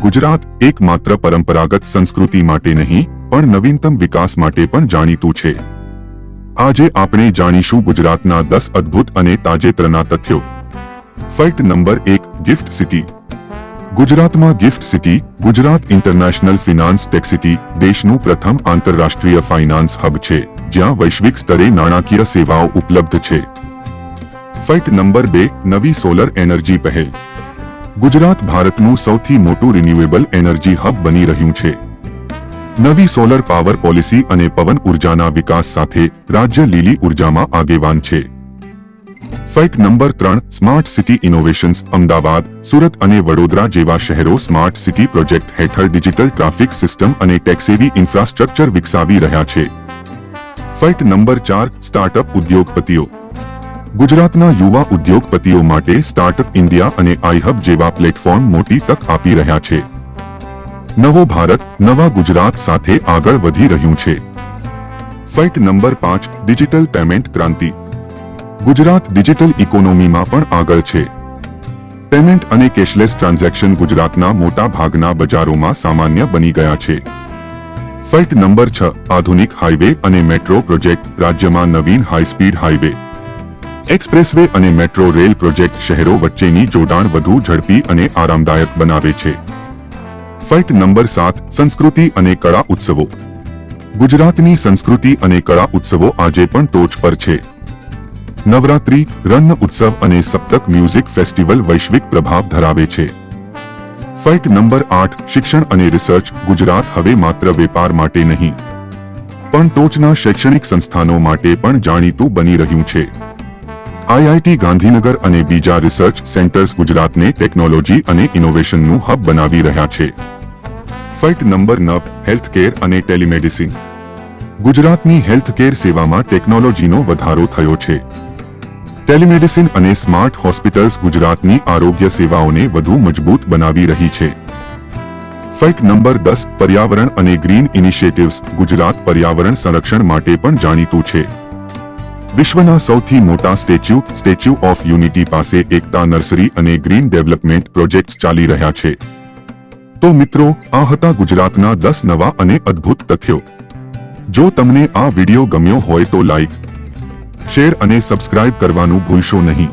ગુજરાત એકમાત્ર પરંપરાગત સંસ્કૃતિ માટે નહીં પણ નવીનતમ વિકાસ માટે પણ જાણીતું છે। આજે આપણે જાણીશું ગુજરાતના 10 અદ્ભુત અને તાજેતરના તથ્યો। Fact number 1, gift city. ગુજરાતમાં gift city, Gujarat international finance tech city, દેશનું પ્રથમ આંતરરાષ્ટ્રીય ફાઇનાન્સ હબ છે, જ્યાં વૈશ્વિક સ્તરે નાણાકીય સેવાઓ ઉપલબ્ધ છે। ફેક્ટ નંબર 2, નવી સોલર એનર્જી પહેલ। ગુજરાત ભારતનું સૌથી મોટું રિન્યુએબલ એનર્જી હબ બની રહ્યું છે। નવી સોલર પાવર પોલિસી અને પવન ઉર્જાના વિકાસ સાથે રાજ્ય લીલી ઉર્જામાં આગેવાન છે। Fact number 3, smart city innovations. Ahmedabad, Surat અને વડોદરા જેવા શહેરો સ્માર્ટ સિટી પ્રોજેક્ટ હેઠળ ડિજિટલ ટ્રાફિક સિસ્ટમ અને ટેક્સેવી ઇન્ફ્રાસ્ટ્રક્ચર વિકસાવી રહ્યા છે। ફેક્ટ નંબર 4, સ્ટાર્ટઅપ ઉદ્યોગપતિઓ। ગુજરાતના યુવા ઉદ્યોગપતિઓ માટે સ્ટાર્ટઅપ ઇન્ડિયા અને આઈહબ જેવા પ્લેટફોર્મ મોટી તક આપી રહ્યા છે। નવો ભારત, નવા ગુજરાત સાથે આગળ વધી રહ્યું છે। ફેક્ટ નંબર 5, ડિજિટલ પેમેન્ટ ક્રાંતિ। ગુજરાત ડિજિટલ ઇકોનોમીમાં પણ આગળ છે। પેમેન્ટ અને કેશલેસ ટ્રાન્ઝેક્શન ગુજરાતના મોટા ભાગના બજારોમાં સામાન્ય બની ગયા છે। ફેક્ટ નંબર 6, આધુનિક હાઈવે અને મેટ્રો પ્રોજેક્ટ। રાજ્યમાં નવીન હાઈ સ્પીડ હાઈવે, એક્સપ્રેસવે અને મેટ્રો રેલ પ્રોજેક્ટ શહેરો વચ્ચેની જોડાણ વધુ ઝડપી અને આરામદાયક બનાવે છે। ફેક્ટ નંબર 7, સંસ્કૃતિ અને કળા ઉત્સવો। ગુજરાતની સંસ્કૃતિ અને કળા ઉત્સવો આજે પણ ટોચ પર છે। નવરાત્રી, રણ ઉત્સવ અને સપ્તક મ્યુઝિક ફેસ્ટિવલ વૈશ્વિક પ્રભાવ ધરાવે છે। ફેક્ટ નંબર 8, શિક્ષણ અને રિસર્ચ। ગુજરાત હવે માત્ર વેપાર માટે નહીં પણ ટોચના શૈક્ષણિક સંસ્થાનો માટે પણ જાણીતું બની રહ્યું છે। આઈઆઈટી ગાંધીનગર અને બીજા રિસર્ચ સેન્ટર્સ ગુજરાતને ટેકનોલોજી અને ઇનોવેશનનું હબ બનાવી રહ્યા છે। ફેક્ટ નંબર 9, હેલ્થકેર અને ટેલિમેડિસિન। ગુજરાતની હેલ્થકેર સેવામાં ટેકનોલોજીનો વધારો થયો છે। ટેલિમેડિસિન અને સ્માર્ટ હોસ્પિટલ્સ ગુજરાતની આરોગ્ય સેવાઓને વધુ મજબૂત બનાવી રહી છે। ફેક્ટ નંબર 10, પર્યાવરણ અને ગ્રીન ઇનિશિયેટિવ્સ। ગુજરાત પર્યાવરણ સંરક્ષણ માટે પણ જાણીતું છે। વિશ્વના સૌથી મોટા સ્ટેચ્યુ ઓફ યુનિટી પાસે એકતા નર્સરી અને ગ્રીન ડેવલપમેન્ટ પ્રોજેક્ટ્સ ચાલી રહ્યા છે। તો મિત્રો, આ હતા ગુજરાતના 10 નવા અને અદ્ભુત તથ્યો। જો તમને આ વિડિયો ગમ્યો હોય તો લાઈક, શેર અને સબસ્ક્રાઇબ કરવાનું ભૂલશો નહીં।